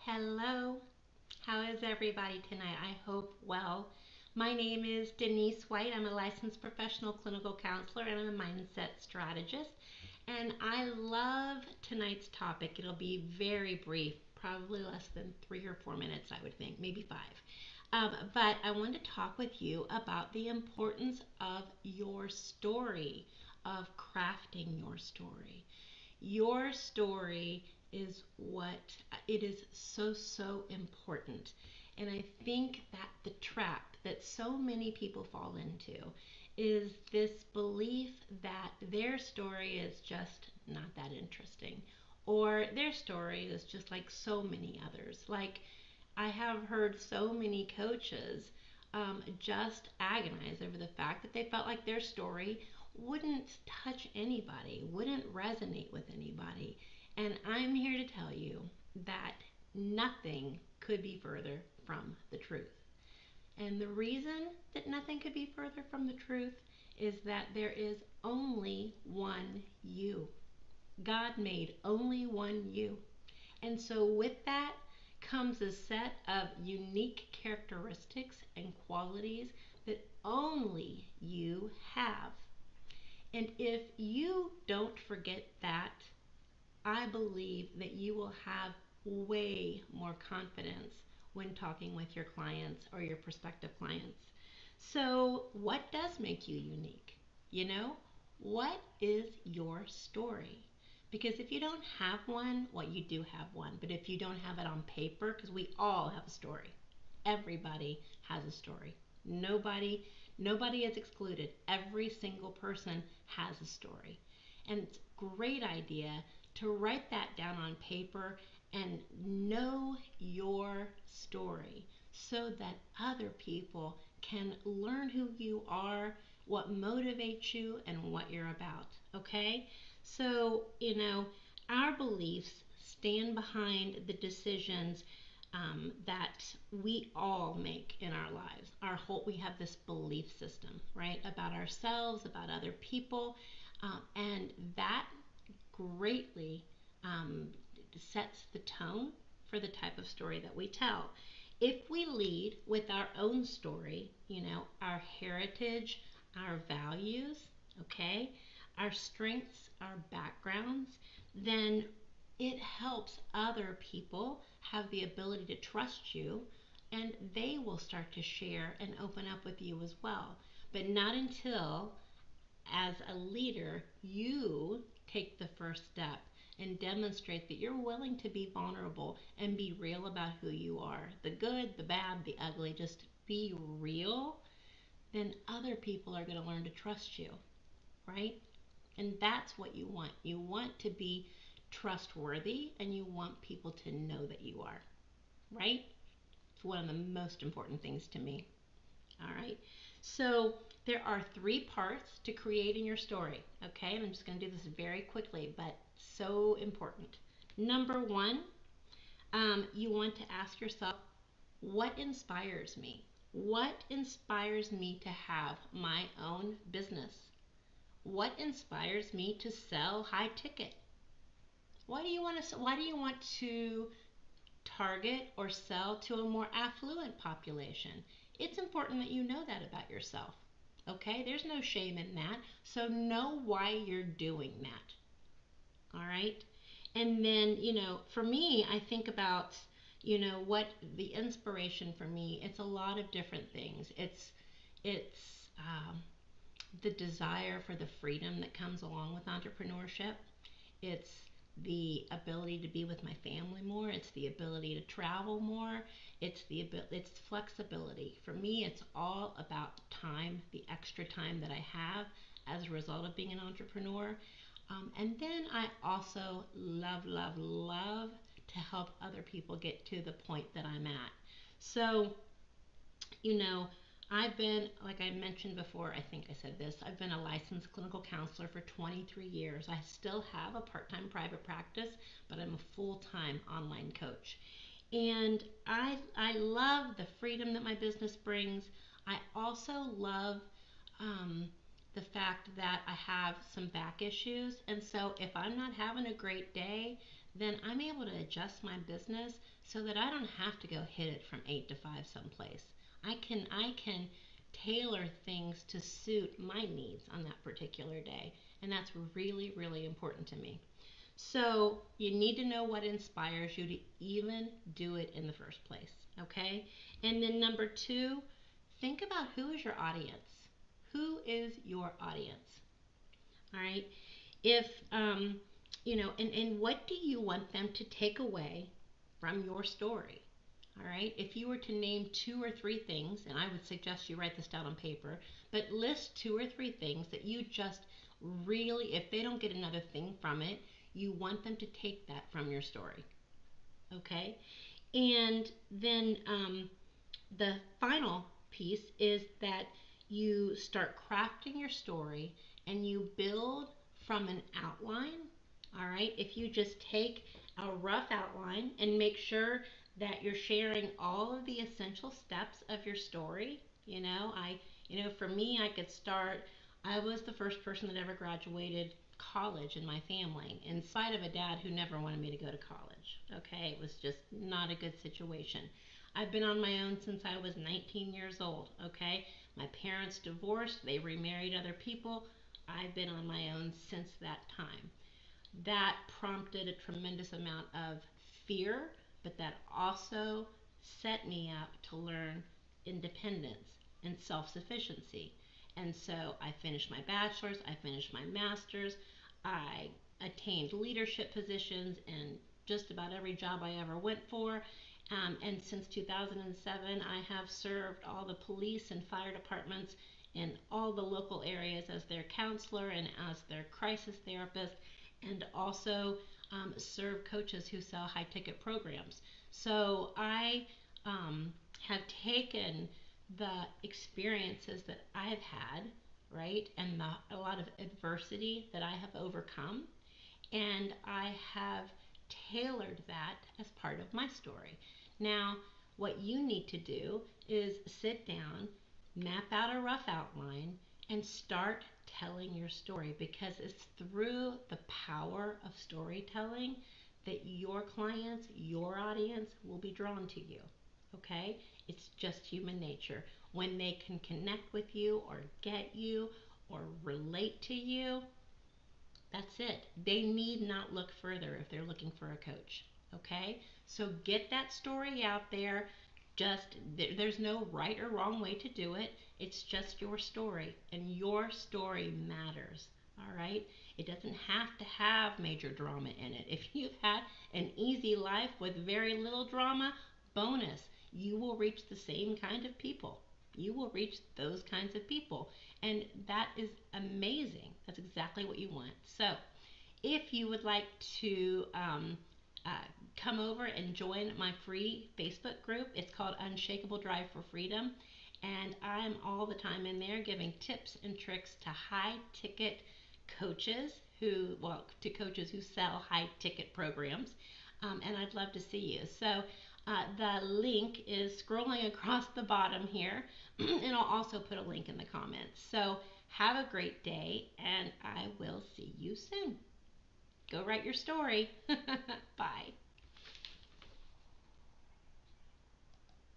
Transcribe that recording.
Hello, how is everybody tonight? I hope well. My name is Denise White. I'm a licensed professional clinical counselor and I'm a mindset strategist. And I love tonight's topic. It'll be very brief, probably less than 3 or 4 minutes, I would think, maybe five. But I want to talk with you about the importance of your story, of crafting your story. Your story is what it is so important. And I think that the trap that so many people fall into is this belief that their story is just not that interesting, or their story is just like so many others. Like, I have heard so many coaches just agonize over the fact that they felt like their story wouldn't touch anybody, wouldn't resonate with anybody. And I'm here to tell you that nothing could be further from the truth. And the reason that nothing could be further from the truth is that there is only one you. God made only one you. And so, with that comes a set of unique characteristics and qualities that only you have. And if you don't forget that, I believe that you will have way more confidence when talking with your clients or your prospective clients. So, what does make you unique? You know, what is your story? Because if you don't have one, well, you do have one, but if you don't have it on paper, because we all have a story, everybody has a story. Nobody is excluded. Every single person has a story. And it's a great idea to write that down on paper and know your story so that other people can learn who you are, what motivates you, and what you're about. Okay? So, our beliefs stand behind the decisions that we all make in our lives. We have this belief system, right, about ourselves, about other people, and that greatly um, sets the tone for the type of story that we tell. If we lead with our own story, our heritage, our values, okay, our strengths, our backgrounds, then it helps other people have the ability to trust you and they will start to share and open up with you as well. But not until, as a leader, you take the first step and demonstrate that you're willing to be vulnerable and be real about who you are, the good, the bad, the ugly, just be real, then other people are going to learn to trust you, right? And that's what you want. You want to be trustworthy and you want people to know that you are, right? It's one of the most important things to me. All right. So there are three parts to creating your story. Okay. And I'm just going to do this very quickly, but so important. Number one, you want to ask yourself, what inspires me? What inspires me to have my own business? What inspires me to sell high ticket? Why do you want to target or sell to a more affluent population? It's important that you know that about yourself. Okay? There's no shame in that. So know why you're doing that. All right? And then, for me, I think about, what the inspiration for me, it's a lot of different things. It's the desire for the freedom that comes along with entrepreneurship. It's the ability to be with my family more. It's the ability to travel more. It's flexibility. For me, it's all about time, the extra time that I have as a result of being an entrepreneur. And then I also love to help other people get to the point that I'm at. So, you know, I've been, like I mentioned before, I think I said this, I've been a licensed clinical counselor for 23 years. I still have a part time private practice, but I'm a full time online coach. And I love the freedom that my business brings. I also love um, the fact that I have some back issues. And so if I'm not having a great day, then I'm able to adjust my business so that I don't have to go hit it from 8 to 5 someplace. I can tailor things to suit my needs on that particular day, and that's really, really important to me. So you need to know what inspires you to even do it in the first place, okay? And then number two, think about who is your audience. Who is your audience? All right. If and what do you want them to take away from your story? All right. If you were to name two or three things, and I would suggest you write this down on paper, but list two or three things that you just really, if they don't get another thing from it, you want them to take that from your story. Okay. And then the final piece is that you start crafting your story and you build from an outline. All right, if you just take a rough outline and make sure that you're sharing all of the essential steps of your story. For me, I could start. I was the first person that ever graduated college in my family, in spite of a dad who never wanted me to go to college. Okay, it was just not a good situation. I've been on my own since I was 19 years old, okay? My parents divorced, they remarried other people. I've been on my own since that time. That prompted a tremendous amount of fear, but that also set me up to learn independence and self sufficiency. And so I finished my bachelor's, I finished my master's, I attained leadership positions in just about every job I ever went for. And since 2007, I have served all the police and fire departments in all the local areas as their counselor and as their crisis therapist, and also serve coaches who sell high ticket programs. So I have taken the experiences that I've had, right, and a lot of adversity that I have overcome, and I have tailored that as part of my story. Now, what you need to do is sit down, map out a rough outline, and start telling your story, because it's through the power of storytelling that your clients, your audience will be drawn to you. Okay? It's just human nature. When they can connect with you or get you or relate to you, that's it. They need not look further if they're looking for a coach. Okay? So get that story out there. There's no right or wrong way to do it. It's just your story, and your story matters. All right? It doesn't have to have major drama in it. If you've had an easy life with very little drama, bonus. You will reach the same kind of people. You will reach those kinds of people. And that is amazing. That's exactly what you want. So, if you would like to uh, come over and join my free Facebook group, it's called Unshakable Drive for Freedom. And I'm all the time in there giving tips and tricks to high ticket coaches to coaches who sell high ticket programs. And I'd love to see you. So, the link is scrolling across the bottom here, and I'll also put a link in the comments. So have a great day, and I will see you soon. Go write your story. Bye.